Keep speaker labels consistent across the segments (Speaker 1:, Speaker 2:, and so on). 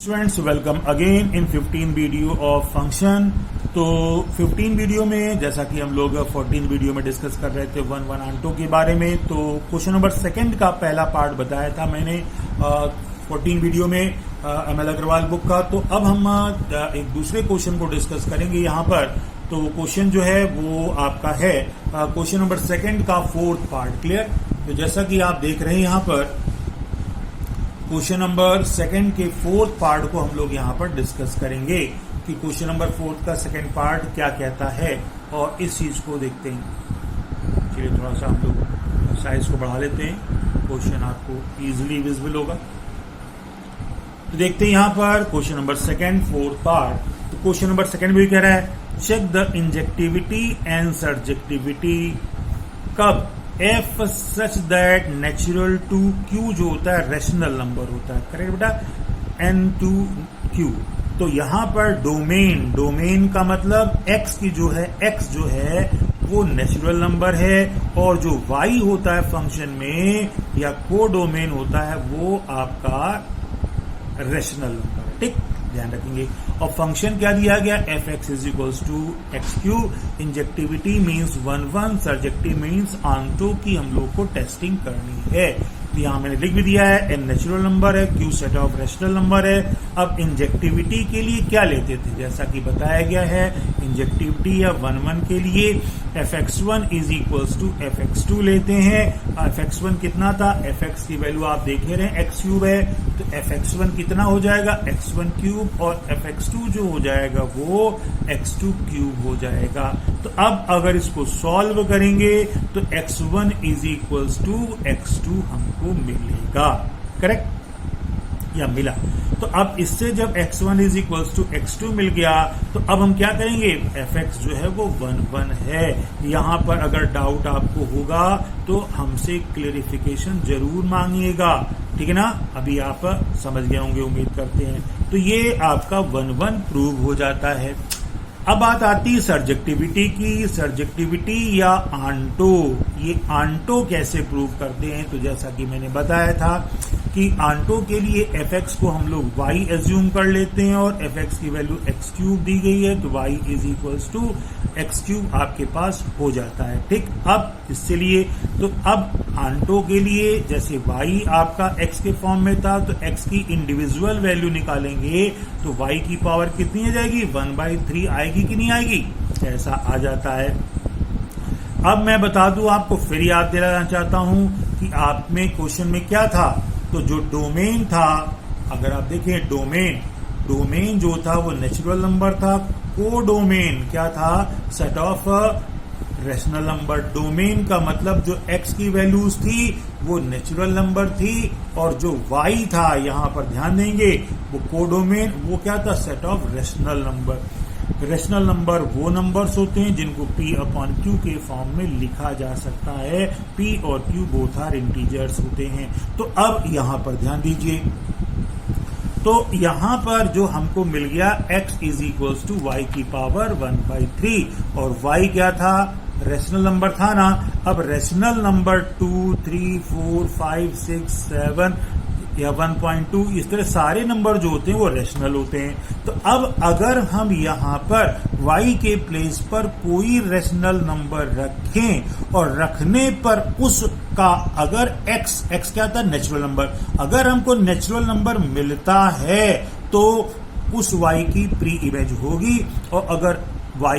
Speaker 1: Students welcome again in 15 video of function. तो 15 video में जैसा कि हम लोग 14 वीडियो में डिस्कस कर रहे थे 1 आंटो के बारे में, तो क्वेश्चन नंबर सेकंड का पहला पार्ट बताया था मैंने 14 वीडियो में एमएल अग्रवाल बुक का। तो अब हम एक दूसरे क्वेश्चन को डिस्कस करेंगे यहाँ पर। तो क्वेश्चन जो है वो आपका है क्वेश्चन नंबर सेकंड का फोर्थ पार्ट। क्लियर? तो जैसा कि आप देख रहे हैं यहाँ पर क्वेश्चन नंबर सेकंड के फोर्थ पार्ट को हम लोग यहाँ पर डिस्कस करेंगे कि क्वेश्चन नंबर फोर्थ का सेकंड पार्ट क्या कहता है और इस चीज को देखते हैं। चलिए थोड़ा सा हम लोग साइज को बढ़ा लेते हैं, क्वेश्चन आपको इजीली विजिबल होगा। तो देखते हैं यहाँ पर question number second fourth part. तो क्वेश्चन नंबर सेकंड भी कह रहा है check the injectivity and surjectivity कब f such that natural to Q जो होता है रेशनल नंबर होता है। करेक्ट बेटा? N to Q. तो यहां पर डोमेन का मतलब एक्स की जो है एक्स जो है वो नेचुरल नंबर है और जो वाई होता है फंक्शन में या कोडोमेन होता है वो आपका रेशनल नंबर है। ठीक, ध्यान रखेंगे। और फंक्शन क्या दिया गया? F x is equals to x Q. Injectivity means 1 surjective means onto की हम लोग को टेस्टिंग करनी है। तो यहां मैंने लिख भी दिया है एन नेचुरल नंबर है, Q set of rational number है। अब इंजेक्टिविटी के लिए क्या लेते थे? जैसा कि बताया गया है इंजेक्टिविटी या 1 के लिए f x one is equals to f x two लेते हैं। एफ एक्स वन कितना था? एफ एक्स की वैल्यू आप देख रहे हैं एक्स क्यूब है, तो एफ एक्स वन कितना हो जाएगा? X one cube. और एफ एक्स टू जो हो जाएगा वो एक्स टू क्यूब हो जाएगा। तो अब अगर इसको सॉल्व करेंगे तो x one is equals to x two हमको मिलेगा। करेक्ट? या मिला। तो अब इससे जब x1 is equals to x2 मिल गया तो अब हम क्या करेंगे? fx जो है वो 1 है। यहां पर अगर डाउट आपको होगा तो हमसे क्लेरिफिकेशन जरूर मांगिएगा। ठीक है ना? अभी आप समझ गए होंगे, उम्मीद करते हैं। तो ये आपका 1 प्रूव हो जाता है। अब बात आती है सर्जेक्टिविटी की। सर्जेक्टिविटी या आंटो, ये आंटो कैसे प्रूव करते हैं? तो जैसा कि मैंने बताया था कि आंटो के लिए एफ एक्स को हम लोग वाई एज्यूम कर लेते हैं और एफ एक्स की वैल्यू एक्स क्यूब दी गई है तो y is equals to x cube आपके पास हो जाता है। ठीक, अब इससे लिए तो अब आंटो के लिए जैसे वाई आपका एक्स के फॉर्म में था तो एक्स की इंडिविजुअल वैल्यू निकालेंगे तो वाई की पावर कितनी आ जाएगी? 1/3 आएगी कि नहीं आएगी? ऐसा आ जाता है। अब मैं बता दूं आपको, फिर याद दिलाना चाहता हूं कि आप में क्वेश्चन में क्या था। तो जो डोमेन था, अगर आप देखें डोमेन जो था वो नेचुरल नंबर था। कोडोमेन क्या था? Set of rational number. Domain का मतलब जो x की वैल्यूज थी वो नेचुरल नंबर थी और जो y था यहां पर ध्यान देंगे वो कोडोमेन, वो क्या था? Set of rational number. Rational number वो नंबर्स होते हैं जिनको p अपॉन q के फॉर्म में लिखा जा सकता है। p और q बोथ आर इंटीजर्स होते हैं। तो अब यहां पर ध्यान दीजिए, तो यहां पर जो हमको मिल गया x is equals to y की पावर 1/3 और y क्या था? रेशनल नंबर था ना। अब रेशनल नंबर 2, 3, 4, 5, 6, 7 या 1.2 इस तरह सारे नंबर जो होते हैं वो रेशनल होते हैं। तो अब अगर हम यहाँ पर y के प्लेस पर कोई रेशनल नंबर रखें और रखने पर उसका अगर x क्या था? Natural number. अगर हमको नेचुरल नंबर मिलता है तो उस y की प्री इमेज होगी और अगर y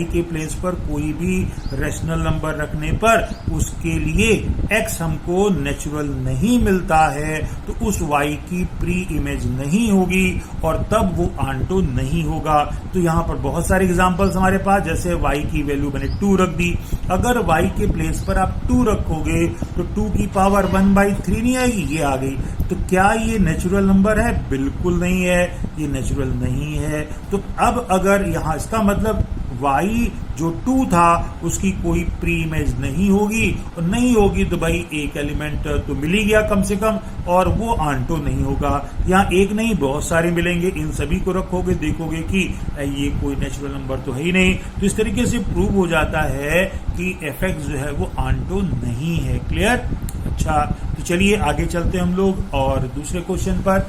Speaker 1: के प्लेस पर कोई भी रेशनल नंबर रखने पर उसके लिए x हमको नेचुरल नहीं मिलता है तो उस y की प्री इमेज नहीं होगी और तब वो आंटो नहीं होगा। तो यहाँ पर बहुत सारे एग्जांपल्स हमारे पास, जैसे y की वैल्यू मैंने 2 रख दी। अगर y के प्लेस पर आप 2 रखोगे तो 2 की पावर 1/3 नहीं आएगी, ये आ गई। तो क्या ये नेचुरल नंबर है? बिल्कुल नहीं है, ये नेचुरल नहीं है। तो अब अगर यहाँ इसका मतलब y जो 2 था उसकी कोई प्री इमेज नहीं होगी और नहीं होगी तो भाई एक एलिमेंट तो मिल ही गया कम से कम और वो आंटो नहीं होगा। यहाँ एक नहीं बहुत सारे मिलेंगे, इन सभी को रखोगे देखोगे कि ये कोई नेचुरल नंबर तो है ही नहीं। तो इस तरीके से प्रूव हो जाता है कि एफ एक्स जो है वो आंटो नहीं है। क्लियर? अच्छा, तो चलिए आगे चलते हम लोग और दूसरे क्वेश्चन पर।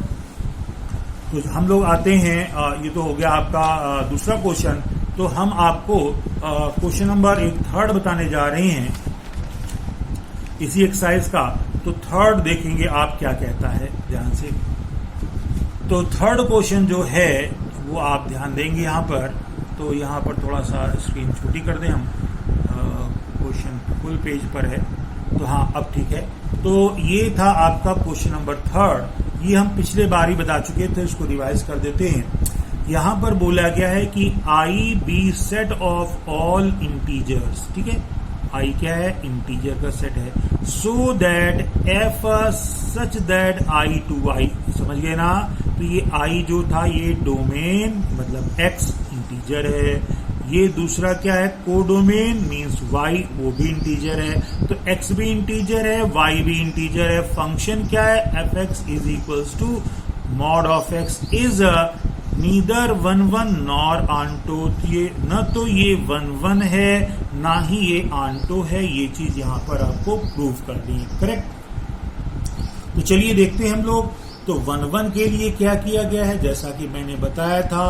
Speaker 1: तो हम लोग आते हैं, ये तो हो गया आपका दूसरा क्वेश्चन। तो हम आपको क्वेश्चन नंबर एक थर्ड बताने जा रहे हैं इसी एक्सरसाइज का। तो थर्ड देखेंगे आप क्या कहता है ध्यान से। तो थर्ड क्वेश्चन जो है वो आप ध्यान देंगे यहाँ पर। तो यहाँ पर थोड़ा सा स्क्रीन छोटी कर दें हम, क्वेश्चन फुल पेज पर है तो हाँ अब ठीक है। तो ये था आपका क्वेश्चन नंबर थर्ड। ये हम पिछले बार ही बता चुके थे, इसको रिवाइज कर देते हैं। यहाँ पर बोला गया है कि I be set of all integers, ठीक है। आई क्या है? इंटीजर का सेट है। So that f such that I to I, समझ गए ना। तो ये आई जो था ये डोमेन मतलब एक्स इंटीजर है। ये दूसरा क्या है? कोडोमेन मींस वाई, वो भी इंटीजर है। तो एक्स भी इंटीजर है, वाई भी इंटीजर है। फंक्शन क्या है? F x is equals to mod of x is neither 1 1 nor onto. ये न तो ये 1 1 है ना ही ये आंटो है। ये चीज यहां पर आपको प्रूव करनी है, करेक्ट। तो चलिए देखते हैं हम लोग। तो 1 1 के लिए क्या किया गया है, जैसा कि मैंने बताया था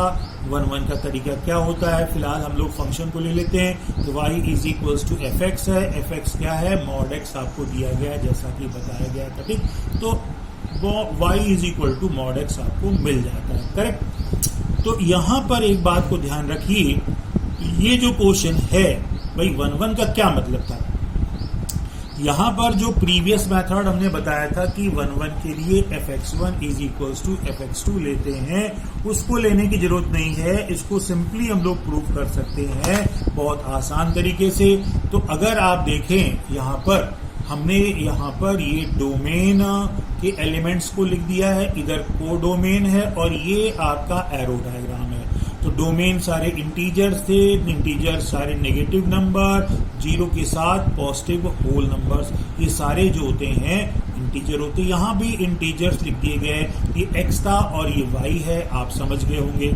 Speaker 1: 1 1 का तरीका क्या होता है। फिलहाल हम लोग फंक्शन को ले लेते हैं। तो y is equals to f x है। एफ एक्स क्या है? मॉड एक्स आपको दिया गया है जैसा कि बताया गया था, ठीक। तो y is equal to mod x आपको मिल जाता है, करेक्ट। तो यहां पर एक बात को ध्यान रखिए, ये जो क्वेश्चन है भाई 1 1 का क्या मतलब था। यहां पर जो प्रीवियस मेथड हमने बताया था कि 1 1 के लिए fx1 is equals to fx2 लेते हैं, उसको लेने की जरूरत नहीं है। इसको सिंपली हम लोग प्रूव कर सकते हैं बहुत आसान तरीके से। तो अगर आप देखें यहां पर हमने यहाँ पर ये डोमेन के एलिमेंट्स को लिख दिया है, इधर कोडोमेन है और ये आपका एरो डायग्राम है। तो डोमेन सारे इंटीजर्स थे, इंटीजर सारे नेगेटिव नंबर, जीरो के साथ पॉजिटिव होल नंबर्स, ये सारे जो होते हैं इंटीजर होते हैं। यहाँ भी इंटीजर्स लिख दिए गए, ये एक्स था और ये वाई है, आप समझ गए होंगे।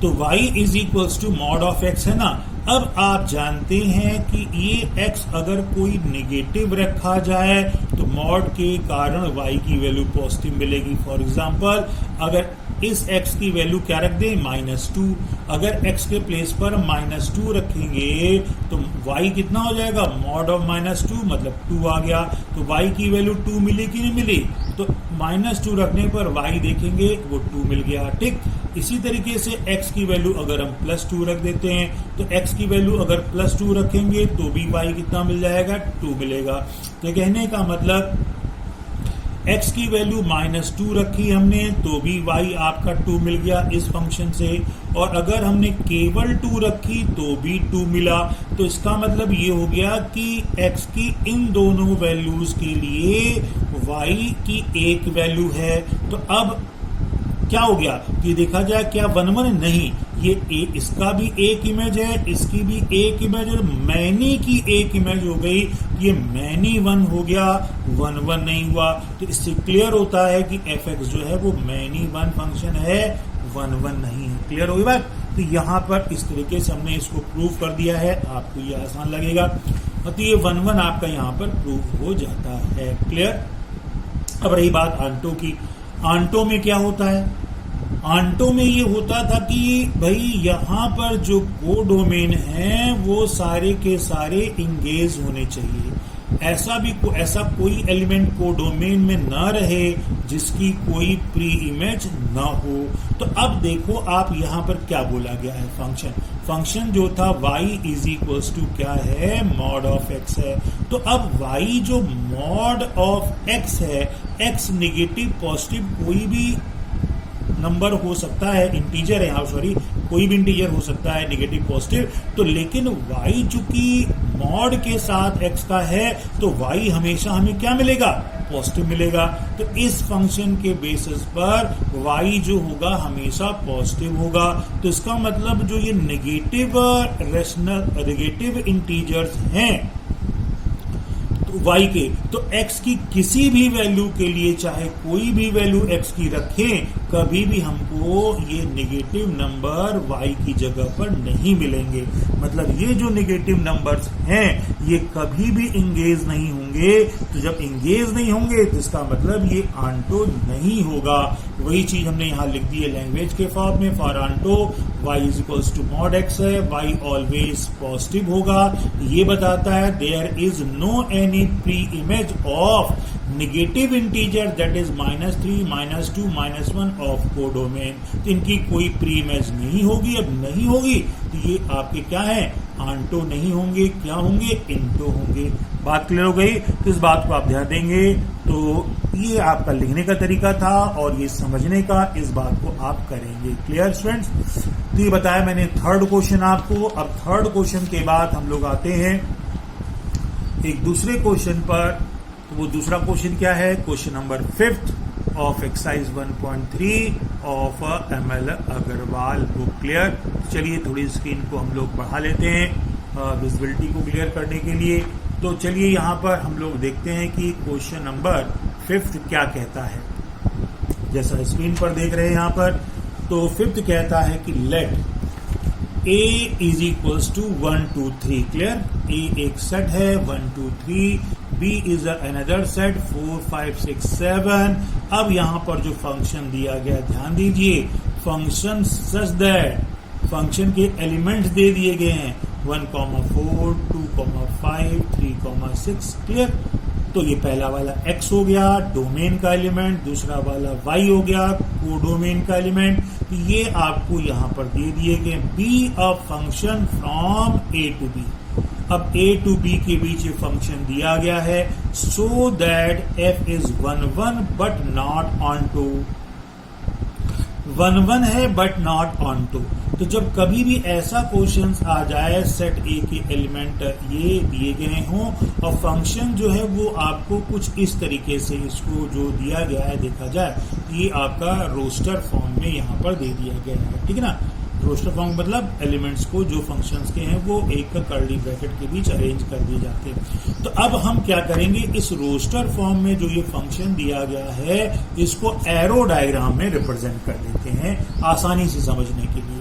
Speaker 1: तो y is equals to mod of x है ना। अब आप जानते हैं कि ये x अगर कोई नेगेटिव रखा जाए तो मॉड के कारण y की वैल्यू पॉजिटिव मिलेगी। फॉर एग्जांपल अगर इस x की वैल्यू क्या रख दें? -2। अगर x के प्लेस पर -2 रखेंगे तो y कितना हो जाएगा? मॉड ऑफ -2 मतलब 2 आ गया। तो y की वैल्यू 2 मिली कि नहीं मिली? तो -2 रखने पर y देखेंगे वो 2 मिल गया, ठीक। इसी तरीके से x की वैल्यू अगर हम +2 रख देते हैं तो x की वैल्यू अगर +2 रखेंगे तो भी y कितना मिल जाएगा? 2 मिलेगा। तो कहने का मतलब x की वैल्यू -2 रखी हमने तो भी y आपका 2 मिल गया इस फंक्शन से, और अगर हमने केवल 2 रखी तो भी 2 मिला। तो इसका मतलब ये हो गया कि x की इन दोनों वैल्यूज के लिए y की एक वैल्यू है। तो अब क्या हो गया कि देखा जाए क्या 1 1 नहीं, ये इसका भी एक इमेज है, इसकी भी एक इमेज है, मैनी की एक इमेज हो गई। ये मैनी 1 हो गया, 1 1 नहीं हुआ। तो इससे क्लियर होता है कि एफ एक्स जो है वो मैनी 1 फंक्शन है, 1 1 नहीं है। क्लियर होगी बात। तो यहाँ पर इस तरीके से हमने इसको प्रूव कर दिया है, आपको ये आसान लगेगा। तो ये 1 1 आपका यहाँ पर प्रूव हो जाता है। क्लियर। अब रही बात आंटो की। आंटो में क्या होता है? आंटो में ये होता था कि भाई यहाँ पर जो कोडोमेन है वो सारे के सारे इंगेज होने चाहिए। ऐसा कोई एलिमेंट कोडोमेन में न रहे जिसकी कोई प्री इमेज न हो। तो अब देखो आप यहाँ पर क्या बोला गया है, फंक्शन जो था y इज इक्वल्स टू क्या है? मॉड ऑफ x है। तो अब y जो मॉड ऑफ x है, x निगेटिव पॉजिटिव कोई भी नंबर हो सकता है, इंटीजर है यहाँ, सॉरी कोई भी इंटीजर हो सकता है नेगेटिव पॉजिटिव। तो लेकिन y चूंकि मॉड के साथ x का है तो y हमेशा हमें क्या मिलेगा? पॉजिटिव मिलेगा। तो इस फंक्शन के बेसिस पर y जो होगा हमेशा पॉजिटिव होगा। तो इसका मतलब जो ये नेगेटिव इंटीजर्स हैं y के, तो x की किसी भी वैल्यू के लिए चाहे कोई भी वैल्यू x की रखें, कभी भी हमको ये नेगेटिव नंबर y की जगह पर नहीं मिलेंगे। मतलब ये जो नेगेटिव नंबर्स हैं ये कभी भी इंगेज नहीं होंगे। तो जब इंगेज नहीं होंगे तो इसका मतलब ये आंटो नहीं होगा। वही चीज हमने यहाँ लिख दी है लैंग्वेज के फॉर्म में। For onto y is equals to mod x है, y ऑलवेज पॉजिटिव होगा। ये बताता है there is no any preimage of negative integer that is -3, -2, -1 of codomain. तो इनकी कोई प्री इमेज नहीं होगी। अब नहीं होगी तो ये आपके क्या है, ऑन्टो नहीं होंगे, क्या होंगे, इंटो होंगे। बात क्लियर हो गई? तो इस बात को आप ध्यान देंगे। तो ये आपका लिखने का तरीका था और ये समझने का, इस बात को आप करेंगे। Clear students? तो ये बताया मैंने थर्ड क्वेश्चन आपको। अब थर्ड क्वेश्चन के बाद हम लोग आते हैं एक दूसरे क्वेश्चन पर। वो दूसरा क्वेश्चन क्या है? Question number 5 of exercise 1.3 of ML Agarwal book. Clear? चलिए थोड़ी स्क्रीन को हम लोग बढ़ा लेते हैं विजिबिलिटी को क्लियर करने के लिए। तो चलिए यहाँ पर हम लोग देखते हैं कि क्वेश्चन नंबर 5 क्या कहता है। जैसा स्क्रीन पर देख रहे हैं यहाँ पर, तो 5 कहता है कि let A is equals to 1, 2, 3। Clear? A एक सेट है 1, 2, 3, B इज अनदर सेट 4, 5, 6, 7। अब यहाँ पर जो फंक्शन दिया गया, ध्यान दीजिए, फंक्शन सच दैट फंक्शन के एलिमेंट्स दे दिए गए हैं 1,4, 2,5, 3,6। क्लियर? तो ये पहला वाला x हो गया डोमेन का एलिमेंट, दूसरा वाला y हो गया कोडोमेन का एलिमेंट। तो ये आपको यहाँ पर दे दिए गए be a function from A to B। अब A to B के बीच ये फंक्शन दिया गया है so that f is 1, 1 but not onto. 1, 1 है बट नॉट ऑन टू। तो जब कभी भी ऐसा क्वेश्चन आ जाए सेट ए के एलिमेंट ये दिए गए हों और फंक्शन जो है वो आपको कुछ इस तरीके से इसको जो दिया गया है देखा जाए, ये आपका रोस्टर फॉर्म में यहाँ पर दे दिया गया है। ठीक है ना? रोस्टर फॉर्म मतलब एलिमेंट्स को जो फंक्शंस के हैं वो एक कर्ली ब्रैकेट के बीच अरेंज कर दिए जाते हैं। तो अब हम क्या करेंगे, इस रोस्टर फॉर्म में जो ये फंक्शन दिया गया है इसको एरो डायग्राम में रिप्रेजेंट कर देते हैं आसानी से समझने के लिए।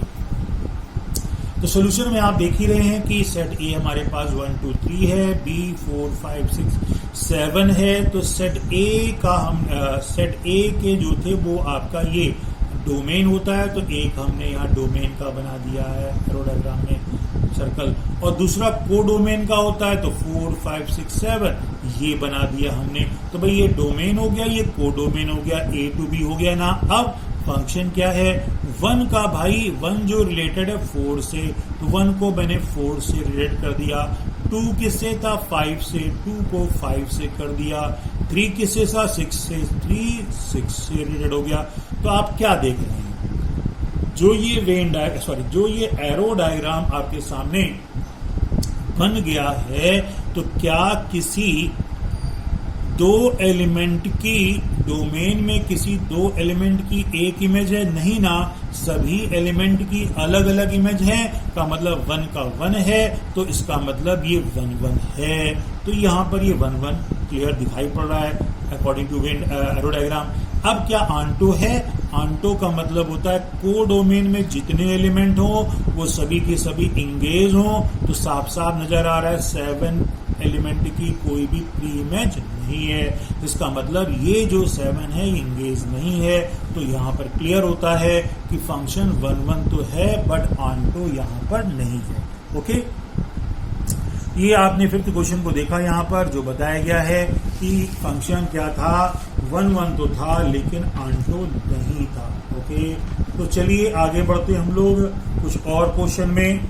Speaker 1: तो सोल्यूशन में आप देख ही रहे हैं कि सेट ए हमारे पास 1, 2, 3 है, बी 4, 5, 6, 7 है। तो सेट ए का हम सेट ए के जो थे वो आपका ये डोमेन होता है। तो एक हमने यहाँ डोमेन का बना दिया है एरो डायग्राम में सर्कल, और दूसरा कोडोमेन का होता है तो 4, 5, 6, 7 ये बना दिया हमने। तो भाई ये डोमेन हो गया, ये कोडोमेन हो गया, A to B हो गया ना। अब फंक्शन क्या है 1 का, भाई 1 जो रिलेटेड है 4 से, तो 1 को मैंने 4 से रिलेट कर दिया। 2 किससे था 5 से, 2 को 5 से कर दिया। 3 किससे था 6 से, 3 6 से रिलेटेड हो गया। तो आप क्या देख रहे हैं, जो ये एरो डायग्राम आपके सामने बन गया है, तो क्या किसी दो एलिमेंट की डोमेन में किसी दो एलिमेंट की एक इमेज है? नहीं ना, सभी एलिमेंट की अलग अलग इमेज है। का मतलब 1 का 1 है, तो इसका मतलब ये 1, 1 है। तो यहाँ पर ये 1, 1 क्लियर दिखाई पड़ रहा है अकॉर्डिंग टू एरो डायग्राम। अब क्या ऑन्टो है? ऑन्टो का मतलब होता है कोडोमेन में जितने एलिमेंट हो वो सभी के सभी इंगेज हो। तो साफ साफ नजर आ रहा है 7 एलिमेंट की कोई भी प्री इमेज नहीं है। इसका मतलब ये जो 7 है ये इंगेज नहीं है। तो यहाँ पर क्लियर होता है कि फंक्शन 1, 1 तो है बट ऑन्टो यहाँ पर नहीं है। ओके, ये आपने 5th क्वेश्चन को देखा यहाँ पर जो बताया गया है कि फंक्शन क्या था 1, 1 तो था लेकिन ऑन्टो नहीं था। ओके, तो चलिए आगे बढ़ते हम लोग कुछ और क्वेश्चन में।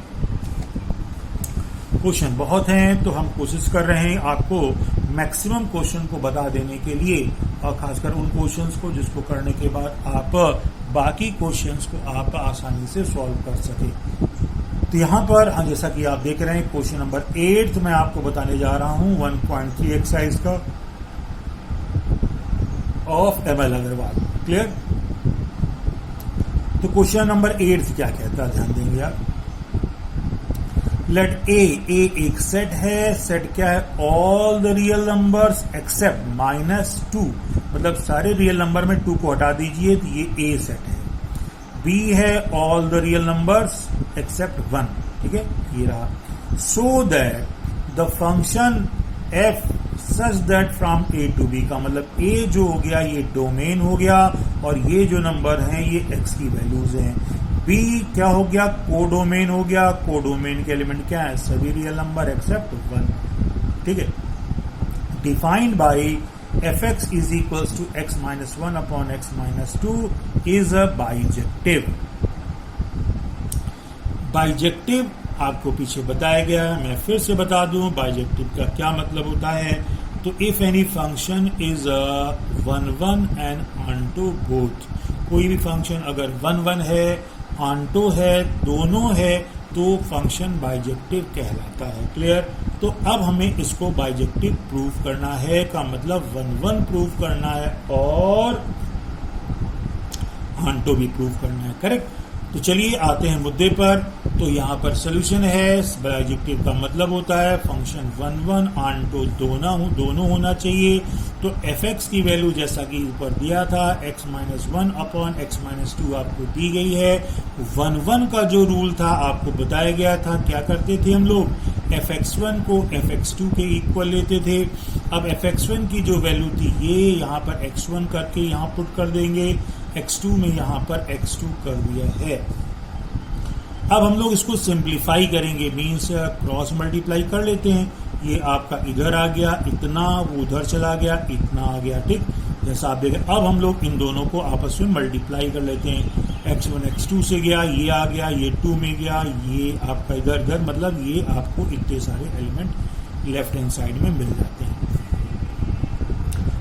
Speaker 1: क्वेश्चन बहुत हैं तो हम कोशिश कर रहे हैं आपको मैक्सिमम क्वेश्चन को बता देने के लिए, और खासकर उन क्वेश्चंस को जिसको करने के बाद आप बाकी क्वेश्चंस को आप आसानी से सॉल्व कर सके। तो यहाँ पर हाँ, जैसा कि आप देख रहे हैं क्वेश्चन नंबर 8 मैं आपको बताने जा रहा हूँ 1.3 एक्सरसाइज का ऑफ ML अग्रवाल। क्लियर? तो क्वेश्चन नंबर 8 क्या कहता है, ध्यान देंगे आप। लेट ए एक सेट है। सेट क्या है? All the real numbers accept -2, मतलब सारे रियल नंबर में 2 को हटा दीजिए, तो ये ए सेट है। बी है all the real numbers except 1। ठीक है, ये रहा। So that the function f such that from A to B का मतलब ए जो हो गया ये डोमेन हो गया और ये जो नंबर हैं ये एक्स की वैल्यूज हैं। बी क्या हो गया, कोडोमेन हो गया। कोडोमेन के एलिमेंट क्या है, सभी रियल नंबर एक्सेप्ट 1। ठीक है, defined by fx is equals to x minus 1 upon x minus 2 is a bijective. Bijective आपको पीछे बताया गया है, मैं फिर से बता दूं बाइजेक्टिव का क्या मतलब होता है। तो if any function is 1 1 and onto both, कोई भी फंक्शन अगर 1 1 है ऑनटो है दोनों है तो फंक्शन बाइजेक्टिव कहलाता है। क्लियर। तो अब हमें इसको बाइजेक्टिव प्रूव करना है का मतलब 1 1 प्रूव करना है और ऑनटो भी प्रूव करना है। करेक्ट। तो चलिए आते हैं मुद्दे पर। तो यहाँ पर सोल्यूशन है, बाइजेक्टिव का मतलब होता है फंक्शन 1 1 ऑनटो दोनों होना चाहिए। तो fx की वैल्यू जैसा कि ऊपर दिया था x minus 1 upon x minus 2 आपको दी गई है। 1 1 का जो रूल था आपको बताया गया था, क्या करते थे हम लोग, fx1 को fx2 के इक्वल लेते थे। अब fx1 की जो वैल्यू थी ये यहाँ पर x1 करके यहाँ पुट कर देंगे, x2 में यहाँ पर x2 कर दिया है। अब हम लोग इसको सिंप्लीफाई करेंगे, मीन्स क्रॉस मल्टीप्लाई कर लेते हैं। ये आपका इधर आ गया इतना, वो उधर चला गया इतना आ गया। ठीक, जैसा आप देखें। अब हम लोग इन दोनों को आपस में मल्टीप्लाई कर लेते हैं। x1 x2 से गया, ये आ गया, ये 2 में गया, ये आपका इधर इधर, मतलब ये आपको इतने सारे एलिमेंट लेफ्ट हैंड साइड में मिल जाते हैं।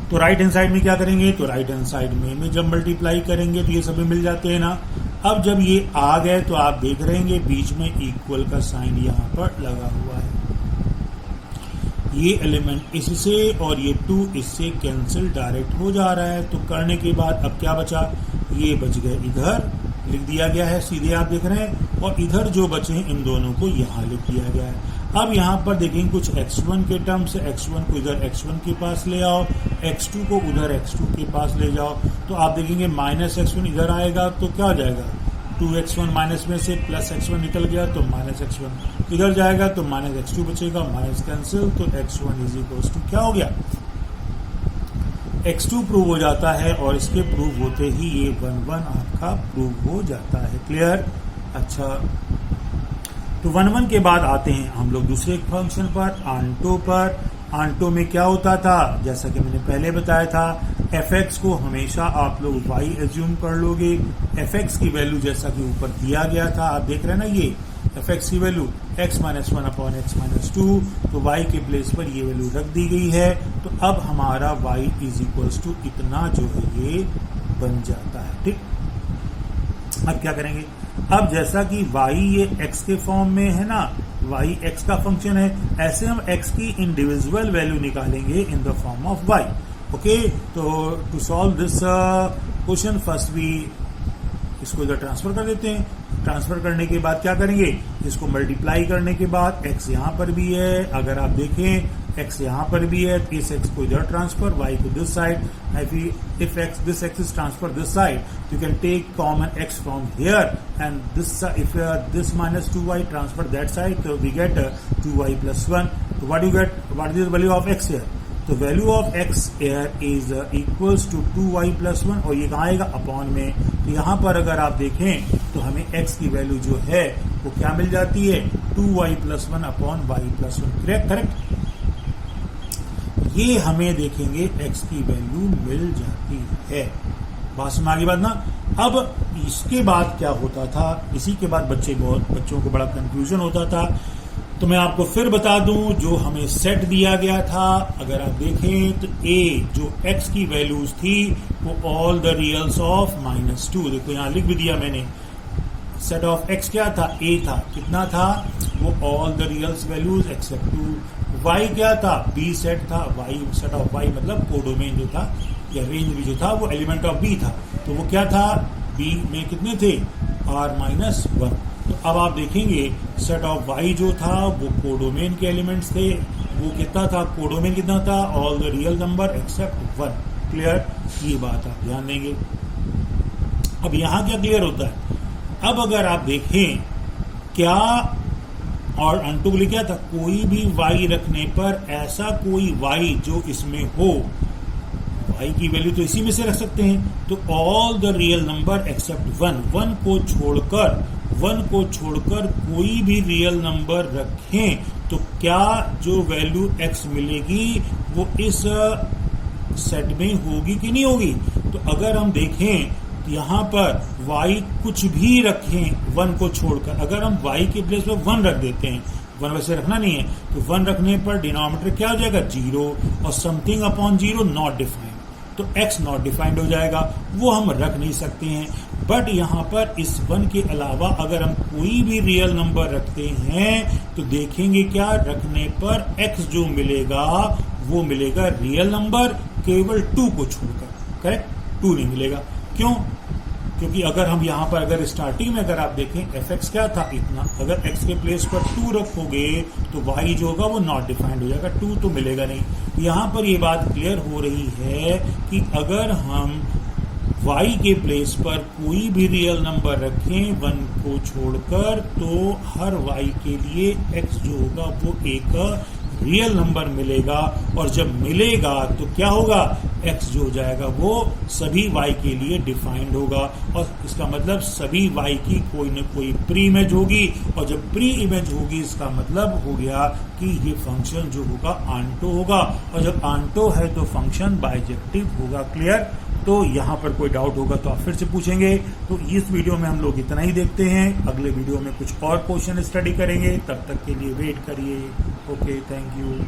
Speaker 1: तो राइट हैंड साइड में क्या करेंगे, तो राइट हैंड साइड में जब मल्टीप्लाई करेंगे तो ये सभी मिल जाते हैं ना। अब जब ये आ गए तो आप देख रहे हैं बीच में इक्वल का साइन यहाँ पर लगा हुआ है। ये एलिमेंट इससे और ये 2 इससे कैंसिल डायरेक्ट हो जा रहा है। तो करने के बाद अब क्या बचा, ये बच गए इधर लिख दिया गया है सीधे आप देख रहे हैं, और इधर जो बचे हैं इन दोनों को यहाँ लिख दिया गया है। अब यहाँ पर देखेंगे कुछ x1 के टर्म से, x1 को इधर x1 के पास ले आओ, x2 को उधर x2 के पास ले जाओ। तो आप देखेंगे माइनस x1 इधर आएगा तो क्या हो जाएगा, 2x1 माइनस में से प्लस x1 निकल गया तो माइनस x1 इधर जाएगा तो माइनस x2 बचेगा, माइनस कैंसिल, तो x1 इज इक्वल्स टू क्या हो गया, x2 प्रूव हो जाता है। और इसके प्रूव होते ही ये 1 1 आपका प्रूव हो जाता है। क्लियर। अच्छा, तो 1 1 के बाद आते हैं हम लोग दूसरे फंक्शन पर, ऑनटो पर। ऑनटो में क्या होता था, जैसा कि मैंने पहले बताया था, fx को हमेशा आप लोग y एज्यूम कर लोगे। fx की वैल्यू जैसा कि ऊपर दिया गया था आप देख रहे हैं ना, ये fx की value x minus 1 upon x minus 2, तो y के प्लेस पर ये वैल्यू रख दी गई है। तो अब हमारा y इज इक्वल्स टू इतना जो है ये बन जाता है। ठीक, अब क्या करेंगे, अब जैसा कि y ये x के फॉर्म में है ना, y x का फंक्शन है, ऐसे हम x की इंडिविजुअल वैल्यू निकालेंगे in the form of y। Okay, तो to solve this question first we इसको इधर ट्रांसफर कर देते हैं। ट्रांसफर करने के बाद क्या करेंगे, इसको मल्टीप्लाई करने के बाद x यहाँ पर भी है, अगर आप देखें x यहाँ पर भी है, इस x को इधर ट्रांसफर, y को this side. If this x is transferred this side, you can take common x from here, and this if this minus 2y transfer that side, so we get 2y plus 1. So what do you get? What is the value of x here? तो value of x here is equals to 2y plus 1, और ये कहाँ आएगा, upon में। तो यहाँ पर अगर आप देखें तो हमें x की वैल्यू जो है वो क्या मिल जाती है, 2y plus 1 upon y plus 1। Correct. ये हमें देखेंगे x की वैल्यू मिल जाती है। बात समझ आगे बात ना। अब इसके बाद क्या होता था, इसी के बाद बच्चों को बड़ा कंफ्यूजन होता था। तो मैं आपको फिर बता दूं, जो हमें सेट दिया गया था, अगर आप देखें तो a जो x की वैल्यूज थी वो ऑल द रियल्स ऑफ -2, देखो यहाँ लिख भी दिया मैंने। सेट ऑफ x क्या था, a था, कितना था वो all the reals values except 2। y क्या था, b सेट था, y सेट ऑफ y मतलब कोडोमेन जो था या रेंज भी जो था वो एलिमेंट ऑफ b था। तो वो क्या था, b में कितने थे, r-1। तो अब आप देखेंगे सेट ऑफ y जो था वो कोडोमेन के एलिमेंट्स थे, वो कितना था, कोडोमेन कितना था, all the real number except 1। Clear, ये बात आप ध्यान देंगे। अब यहां क्या क्लियर होता है, अब अगर आप देखें क्या और अनटू के लिए क्या था, कोई भी y रखने पर ऐसा कोई y जो इसमें हो, y की वैल्यू तो इसी में से रख सकते हैं, तो all the real number except 1, 1 को छोड़कर कोई भी रियल नंबर रखें तो क्या जो वैल्यू x मिलेगी वो इस सेट में होगी कि नहीं होगी। तो अगर हम देखें तो यहां पर y कुछ भी रखें 1 को छोड़कर, अगर हम y के प्लेस पर 1 रख देते हैं, 1 वैसे रखना नहीं है, तो 1 रखने पर डिनोमिनेटर क्या हो जाएगा 0 और समथिंग अपॉन 0 नॉट डिफाइंड, तो x नॉट डिफाइंड हो जाएगा, वो हम रख नहीं सकते हैं। बट यहां पर इस 1 के अलावा अगर हम कोई भी रियल नंबर रखते हैं तो देखेंगे क्या, रखने पर x जो मिलेगा वो मिलेगा रियल नंबर, केवल 2 को छोड़कर, करेक्ट, 2 नहीं मिलेगा। क्यों? क्योंकि अगर हम यहां पर अगर स्टार्टिंग में अगर आप देखें fx क्या था इतना, अगर x के प्लेस पर 2 रखोगे तो y जो होगा वो नॉट डिफाइंड हो जाएगा, 2 तो मिलेगा नहीं। यहां पर ये बात क्लियर हो रही है कि अगर हम y के प्लेस पर कोई भी रियल नंबर रखें 1 को छोड़कर, तो हर y के लिए x जो होगा वो एक रियल नंबर मिलेगा, और जब मिलेगा तो क्या होगा, x जो हो जाएगा वो सभी y के लिए डिफाइंड होगा, और इसका मतलब सभी y की कोई न कोई प्री इमेज होगी, और जब प्री इमेज होगी इसका मतलब हो गया कि ये फंक्शन जो होगा आंटो होगा, और जब आंटो है तो फंक्शन बाइजेक्टिव होगा। क्लियर? तो यहां पर कोई डाउट होगा तो आप फिर से पूछेंगे। तो इस वीडियो में हम लोग इतना ही देखते हैं, अगले वीडियो में कुछ और क्वेश्चन स्टडी करेंगे, तब तक के लिए वेट करिए। Okay, thank you.